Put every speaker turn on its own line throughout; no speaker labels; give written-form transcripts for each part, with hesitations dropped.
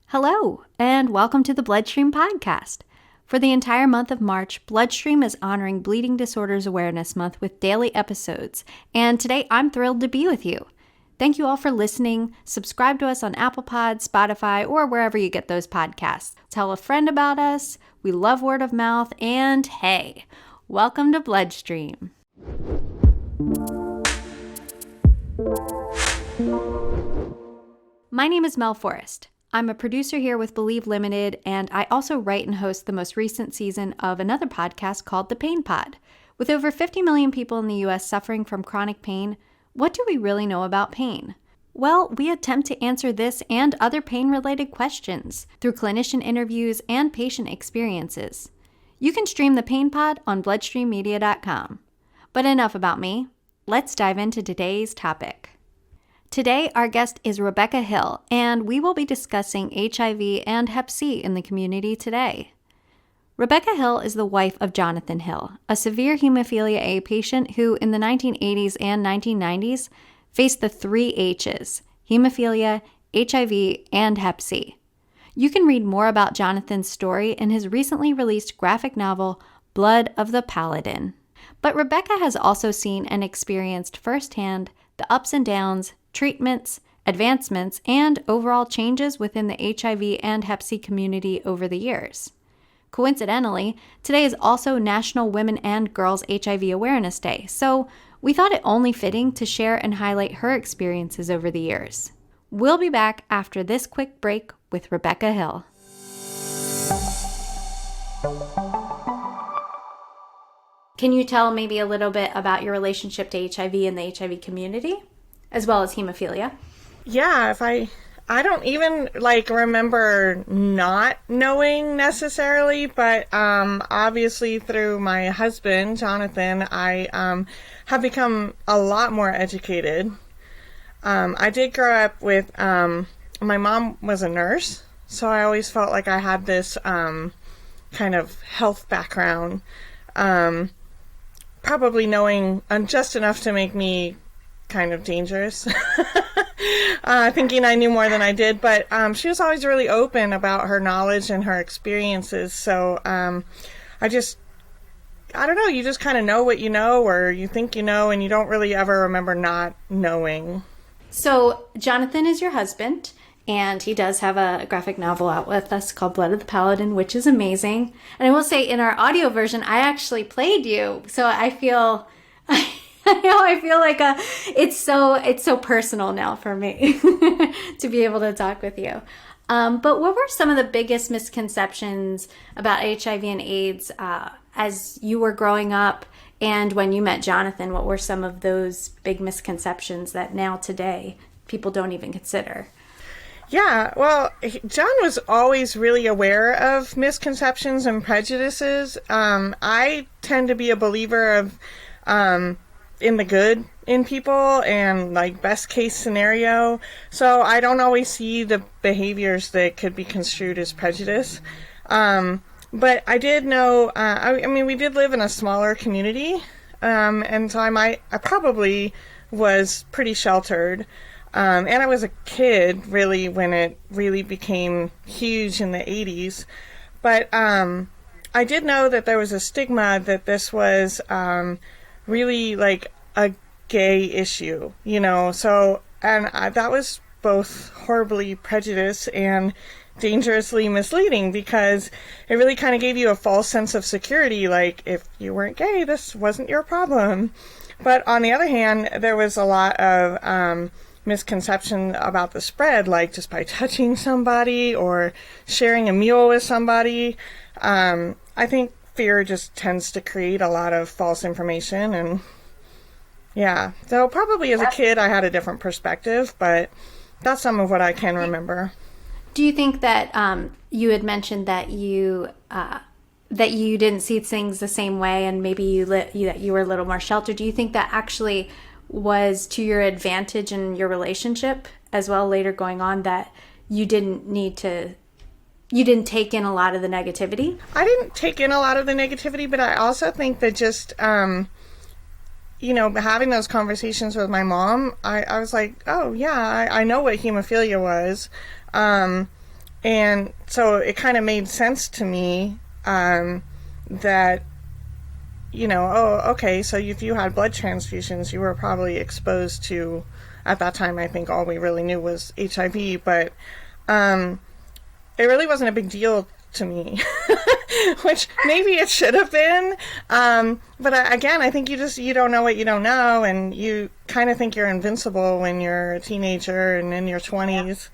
Hello, and welcome to the Bloodstream Podcast. For the entire month of March, Bloodstream is honoring Bleeding Disorders Awareness Month with daily episodes, and today I'm thrilled to be with you. Thank you all for listening. Subscribe to us on Apple Pods, Spotify, or wherever you get those podcasts. Tell a friend about us. We love word of mouth, and hey, welcome to Bloodstream. My name is Mel Forrest. I'm a producer here with Believe Limited, and I also write and host the most recent season of another podcast called The Pain Pod. With over 50 million people in the U.S. suffering from chronic pain, what do we really know about pain? Well, we attempt to answer this and other pain-related questions through clinician interviews and patient experiences. You can stream The Pain Pod on bloodstreammedia.com. But enough about me. Let's dive into today's topic. Today, our guest is Rebecca Hill, and we will be discussing HIV and HepC in the community today. Rebecca Hill is the wife of Jonathan Hill, a severe hemophilia A patient who, in the 1980s and 1990s, faced the three H's: hemophilia, HIV, and HepC. You can read more about Jonathan's story in his recently released graphic novel, Blood of the Paladin. But Rebecca has also seen and experienced firsthand the ups and downs, treatments, advancements, and overall changes within the HIV and HepC community over the years. Coincidentally, today is also National Women and Girls HIV Awareness Day, so we thought it only fitting to share and highlight her experiences over the years. We'll be back after this quick break with Rebecca Hill. Can you tell maybe a little bit about your relationship to HIV and the HIV community, as well as hemophilia?
Yeah, I don't even remember not knowing necessarily, but obviously through my husband, Jonathan, I have become a lot more educated. I did grow up with, my mom was a nurse, so I always felt like I had this kind of health background. Probably knowing just enough to make me kind of dangerous, thinking I knew more than I did, but she was always really open about her knowledge and her experiences, so I don't know, you just kind of know what you know, or you think you know, and you don't really ever remember not knowing.
So Jonathan is your husband, and he does have a graphic novel out with us called Blood of the Paladin, which is amazing. And I will say, in our audio version, I actually played you, so I feel, I feel like it's so personal now for me to be able to talk with you. But what were some of the biggest misconceptions about HIV and AIDS as you were growing up, and when you met Jonathan? What were some of those big misconceptions that now today people don't even consider?
Yeah, well, John was always really aware of misconceptions and prejudices. I tend to be a believer of in the good in people and best case scenario. So I don't always see the behaviors that could be construed as prejudice. But I did know, I mean, we did live in a smaller community. And so I probably was pretty sheltered. And I was a kid, really, when it really became huge in the 80s. But I did know that there was a stigma that this was really a gay issue, So, and that was both horribly prejudiced and dangerously misleading, because it really kind of gave you a false sense of security. If you weren't gay, this wasn't your problem. But on the other hand, there was a lot of misconception about the spread, just by touching somebody or sharing a meal with somebody. I think fear just tends to create a lot of false information, and yeah. So probably as a kid I had a different perspective, but that's some of what I can remember.
Do you think that you had mentioned that you didn't see things the same way, and maybe that you were a little more sheltered? Do you think that actually was to your advantage in your relationship as well later going on, that you didn't take in a lot of the negativity? I
didn't take in a lot of the negativity, but I also think that just having those conversations with my mom, I was like, oh yeah, I know what hemophilia was. And so it kind of made sense to me that, oh, okay, so if you had blood transfusions, you were probably exposed to, at that time, I think all we really knew was HIV, but it really wasn't a big deal to me, which maybe it should have been. But again, I think you don't know what you don't know, and you kind of think you're invincible when you're a teenager and in your 20s.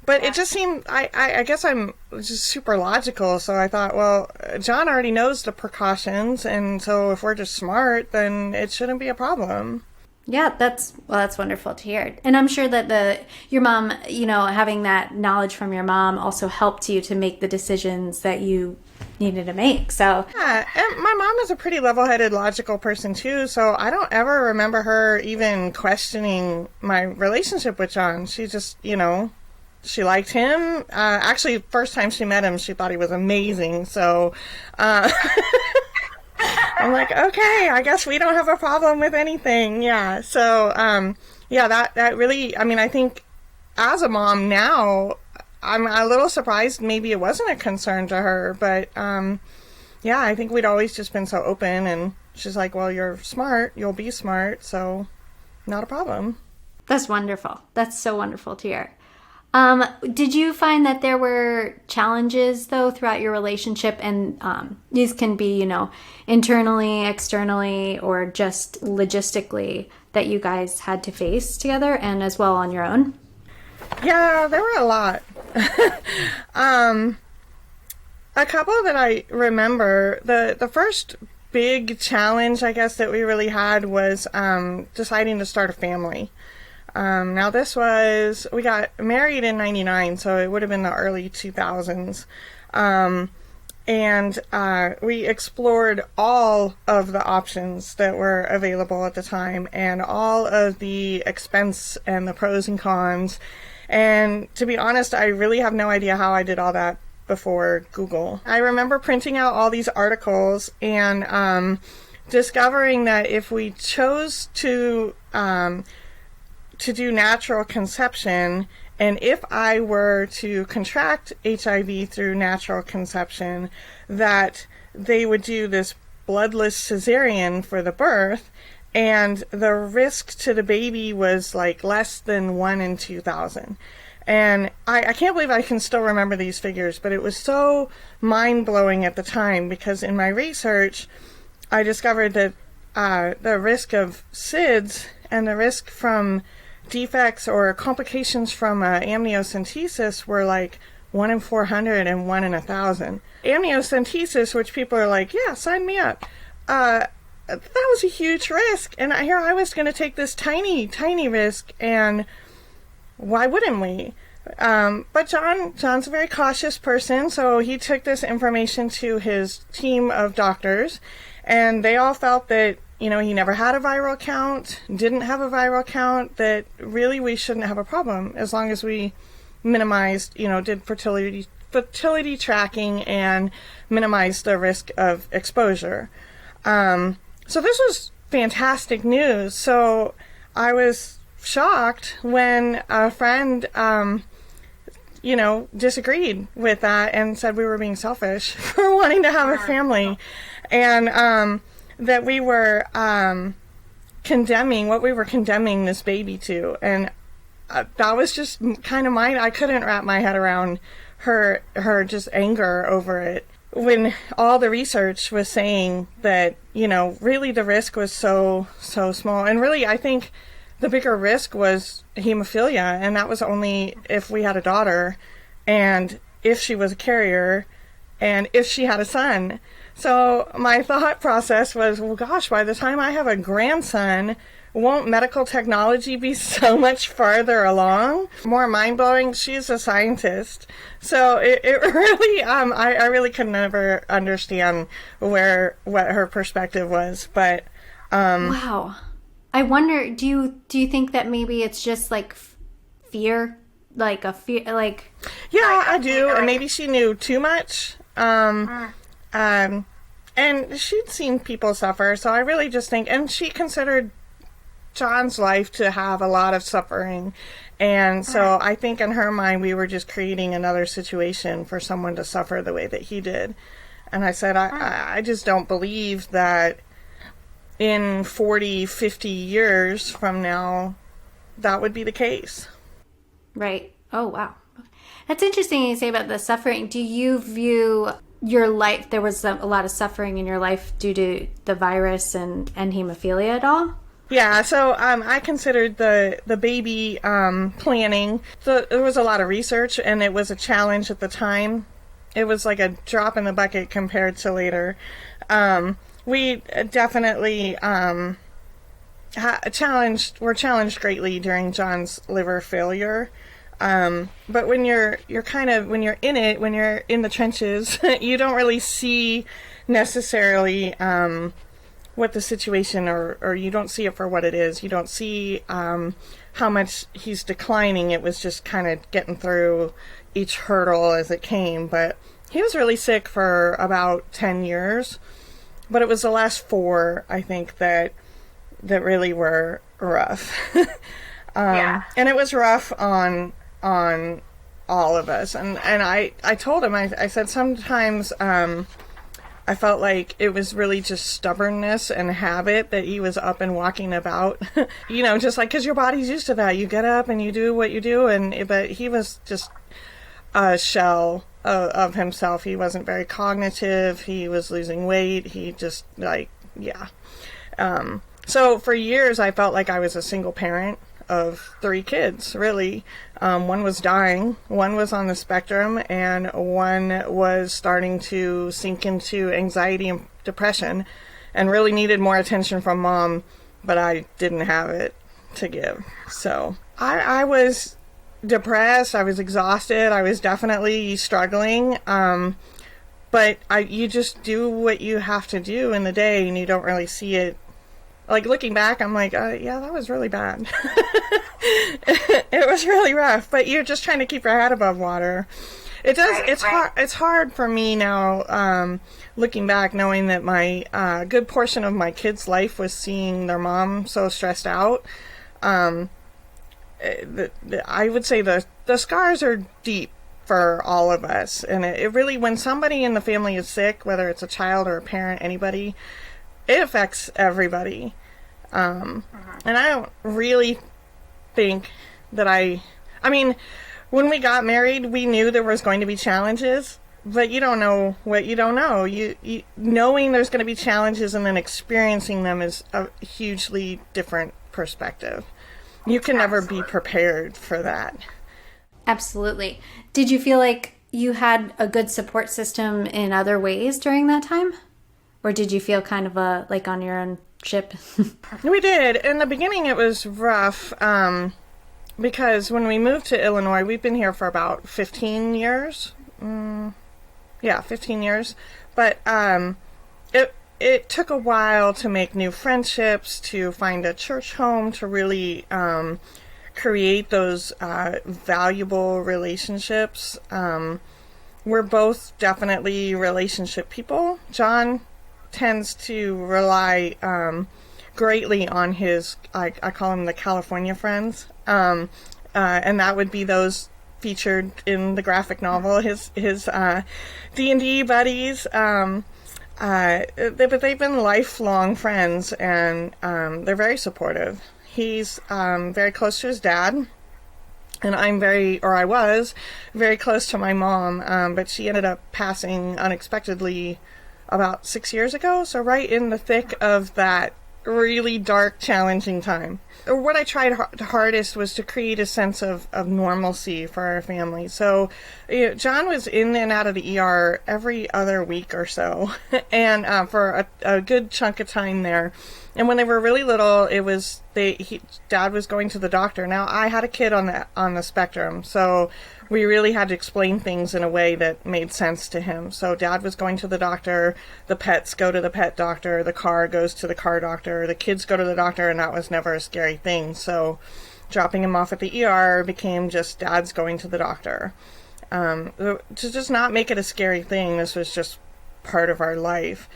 But it just seemed, I guess I'm just super logical, so I thought, well, John already knows the precautions, and so if we're just smart, then it shouldn't be a problem.
Yeah, that's wonderful to hear. And I'm sure that your mom, having that knowledge from your mom also helped you to make the decisions that you needed to make. So
yeah, and my mom is a pretty level-headed, logical person too, so I don't ever remember her even questioning my relationship with John. She just, she liked him. Actually, first time she met him, she thought he was amazing. So I'm like, okay, I guess we don't have a problem with anything. Yeah. So, that really, I think as a mom now, I'm a little surprised maybe it wasn't a concern to her, but, I think we'd always just been so open, and she's like, well, you're smart, you'll be smart, so not a problem.
That's wonderful. That's so wonderful to hear. Did you find that there were challenges, though, throughout your relationship? And these can be, internally, externally, or just logistically that you guys had to face together and as well on your own?
Yeah, there were a lot. A couple that I remember, the first big challenge, I guess, that we really had was deciding to start a family. Now we got married in 99, so it would have been the early 2000s. And we explored all of the options that were available at the time and all of the expense and the pros and cons. And to be honest, I really have no idea how I did all that before Google. I remember printing out all these articles and discovering that if we chose to do natural conception, and if I were to contract HIV through natural conception, that they would do this bloodless cesarean for the birth, and the risk to the baby was like less than 1 in 2,000. And I can't believe I can still remember these figures, but it was so mind-blowing at the time, because in my research, I discovered that the risk of SIDS and the risk from defects or complications from amniocentesis were like 1 in 400 and 1 in 1,000. Amniocentesis, which people are like, yeah, sign me up. That was a huge risk. And here I was going to take this tiny, tiny risk, and why wouldn't we? But John's a very cautious person, so he took this information to his team of doctors, and they all felt that he never had a viral count, didn't have a viral count, that really we shouldn't have a problem as long as we minimized, did fertility tracking and minimized the risk of exposure. So this was fantastic news. So I was shocked when a friend, disagreed with that and said we were being selfish for wanting to have a family. And, that we were condemning this baby to. And that was just kind of I couldn't wrap my head around her just anger over it, when all the research was saying that, really the risk was so small. And really, I think the bigger risk was hemophilia, and that was only if we had a daughter, and if she was a carrier, and if she had a son. So my thought process was, well, gosh, by the time I have a grandson, won't medical technology be so much farther along? More mind-blowing, she's a scientist. So it really, I really could never understand what her perspective was. But
wow. I wonder, do you think that maybe it's just like fear? Like a fear, like...
Yeah, I do. And maybe she knew too much. And she'd seen people suffer, so I really just think, and she considered John's life to have a lot of suffering. And so I think in her mind, we were just creating another situation for someone to suffer the way that he did. And I said, I just don't believe that in 40, 50 years from now, that would be the case.
Right. Oh, wow. That's interesting you say about the suffering. Do you view your life, there was a lot of suffering in your life due to the virus and hemophilia at all?
Yeah, so I considered the baby planning. So there was a lot of research, and it was a challenge at the time. It was like a drop in the bucket compared to later. We definitely were challenged greatly during John's liver failure. But when you're in it, when you're in the trenches, you don't really see necessarily what the situation, or you don't see it for what it is. You don't see how much he's declining. It was just kind of getting through each hurdle as it came. But he was really sick for about 10 years. But it was the last 4, I think, that really were rough. And it was rough on all of us. And I told him, I said sometimes I felt like it was really just stubbornness and habit that he was up and walking about, just like, because your body's used to that. You get up and you do what you do. But he was just a shell of himself. He wasn't very cognitive. He was losing weight. He just so for years I felt like I was a single parent of 3 kids, really. One was dying, one was on the spectrum, and one was starting to sink into anxiety and depression and really needed more attention from mom, but I didn't have it to give. So I was depressed, I was exhausted, I was definitely struggling, but you just do what you have to do in the day, and you don't really see it. Like, looking back, I'm like, yeah, that was really bad. It was really rough, but you're just trying to keep your head above water. It's hard for me now, looking back, knowing that my good portion of my kids' life was seeing their mom so stressed out. I would say the scars are deep for all of us. And it really, when somebody in the family is sick, whether it's a child or a parent, anybody, it affects everybody. And I don't really think that I mean, when we got married, we knew there was going to be challenges, but you don't know what you don't know. You knowing there's going to be challenges and then experiencing them is a hugely different perspective. You can never be prepared for that.
Absolutely. Did you feel like you had a good support system in other ways during that time? Or did you feel kind of like on your own ship?
We did. In the beginning, it was rough because when we moved to Illinois, we've been here for about 15 years. 15 years. But it took a while to make new friendships, to find a church home, to really create those valuable relationships. We're both definitely relationship people. John tends to rely greatly on his, I call them the California friends, and that would be those featured in the graphic novel, his D&D buddies, but they've been lifelong friends, and they're very supportive. He's very close to his dad, and I was very close to my mom, but she ended up passing unexpectedly about 6 years ago, so right in the thick of that really dark, challenging time. What I tried hardest was to create a sense of normalcy for our family. So John was in and out of the ER every other week or so, and for a good chunk of time there. And when they were really little, it was Dad was going to the doctor. Now, I had a kid on the spectrum, so we really had to explain things in a way that made sense to him. So Dad was going to the doctor, the pets go to the pet doctor, the car goes to the car doctor, the kids go to the doctor, and that was never a scary thing. So dropping him off at the ER became just Dad's going to the doctor. To just not make it a scary thing, this was just part of our life.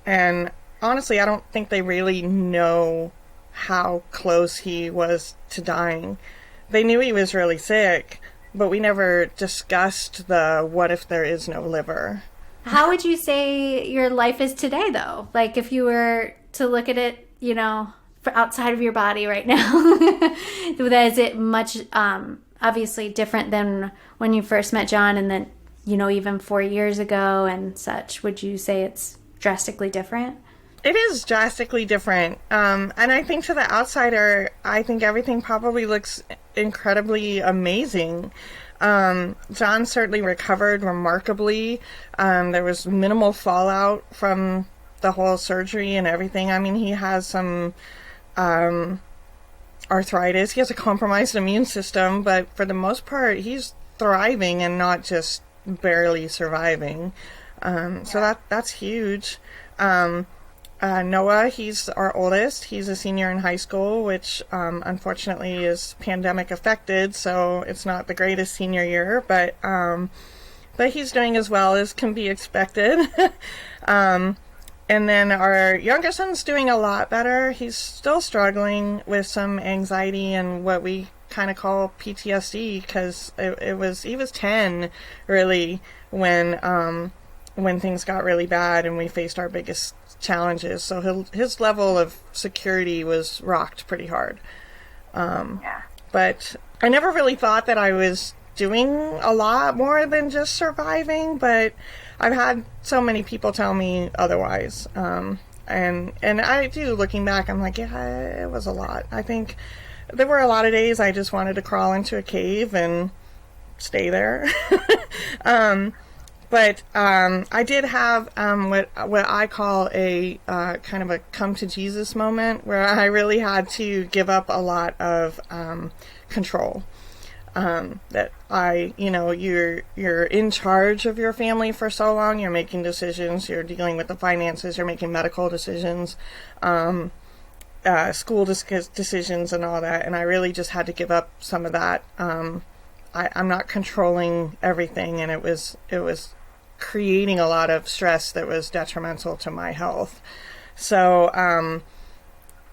And honestly, I don't think they really know how close he was to dying. They knew he was really sick, but we never discussed the what if there is no liver.
How would you say your life is today, though? Like, if you were to look at it, you know, for outside of your body right now, is it much, obviously different than when you first met John, and then, you know, even 4 years ago and such? Would you say it's drastically different?
It is drastically different. And I think to the outsider, I think everything probably looks incredibly amazing. John certainly recovered remarkably. There was minimal fallout from the whole surgery and everything. I mean, he has some arthritis. He has a compromised immune system, but for the most part, he's thriving and not just barely surviving. So that's huge. Noah, he's our oldest. He's a senior in high school, which unfortunately is pandemic affected, so it's not the greatest senior year, but he's doing as well as can be expected. And then our younger son's doing a lot better. He's still struggling with some anxiety and what we kind of call PTSD, because he was 10 really when things got really bad and we faced our biggest challenges. So his level of security was rocked pretty hard. But I never really thought that I was doing a lot more than just surviving, but I've had so many people tell me otherwise. And I do, looking back, I'm like, yeah, it was a lot. I think there were a lot of days I just wanted to crawl into a cave and stay there. But I did have what I call a kind of a come to Jesus moment, where I really had to give up a lot of control. That you're in charge of your family for so long. You're making decisions. You're dealing with the finances. You're making medical decisions, school decisions, and all that. And I really just had to give up some of that. I'm not controlling everything, and it was creating a lot of stress that was detrimental to my health. So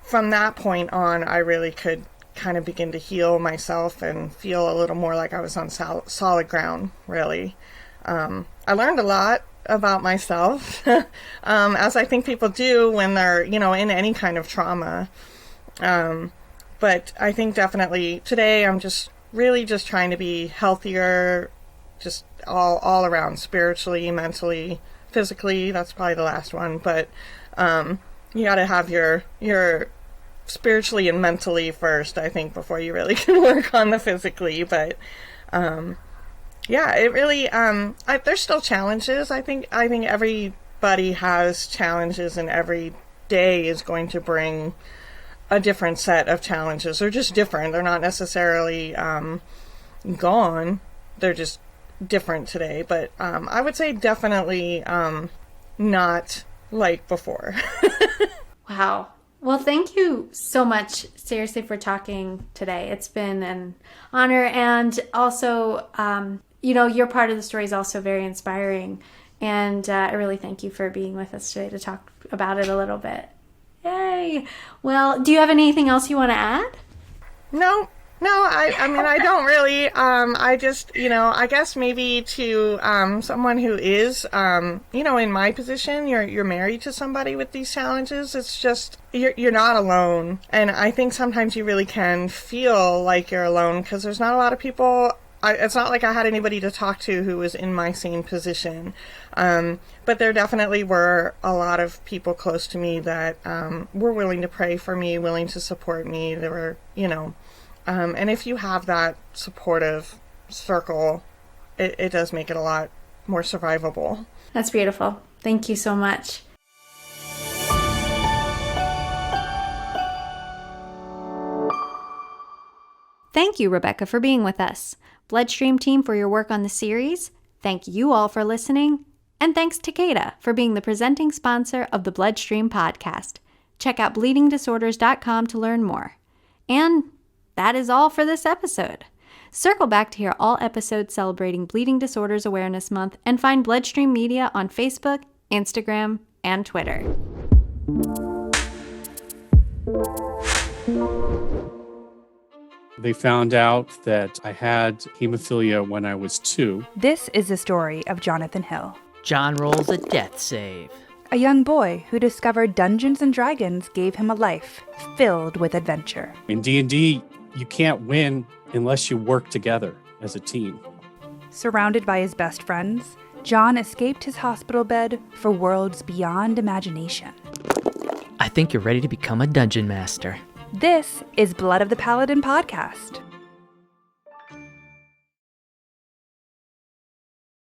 from that point on, I really could kind of begin to heal myself and feel a little more like I was on solid ground, really. I learned a lot about myself, as I think people do when they're, in any kind of trauma. But I think definitely today I'm just really just trying to be healthier, just all around, spiritually, mentally, physically. That's probably the last one, but you got to have your spiritually and mentally first, I think, before you really can work on the physically. But it really there's still challenges. I think everybody has challenges, and every day is going to bring a different set of challenges. They're just different. They're not necessarily gone. They're just different today. But I would say definitely not like before.
Wow. Well, thank you so much, seriously, for talking today. It's been an honor, and also, your part of the story is also very inspiring, and I really thank you for being with us today to talk about it a little bit. Yay! Well, do you have anything else you want to add?
No, I mean, I don't really. I just, I guess maybe to someone who is, in my position, you're married to somebody with these challenges. It's just, you're not alone. And I think sometimes you really can feel like you're alone, because there's not a lot of people. It's not like I had anybody to talk to who was in my same position. But there definitely were a lot of people close to me that were willing to pray for me, willing to support me. There were, and if you have that supportive circle, it does make it a lot more survivable.
That's beautiful. Thank you so much. Thank you, Rebecca, for being with us. Bloodstream team for your work on the series. Thank you all for listening. And thanks to Takeda for being the presenting sponsor of the Bloodstream podcast. Check out bleedingdisorders.com to learn more. And that is all for this episode. Circle back to hear all episodes celebrating Bleeding Disorders Awareness Month, and find Bloodstream Media on Facebook, Instagram, and Twitter.
They found out that I had hemophilia when I was 2.
This is the story of Jonathan Hill,
John rolls a death save.
a young boy who discovered Dungeons & Dragons gave him a life filled with adventure.
In D&D, you can't win unless you work together as a team.
Surrounded by his best friends, John escaped his hospital bed for worlds beyond imagination.
I think you're ready to become a dungeon master.
This is Blood of the Paladin podcast.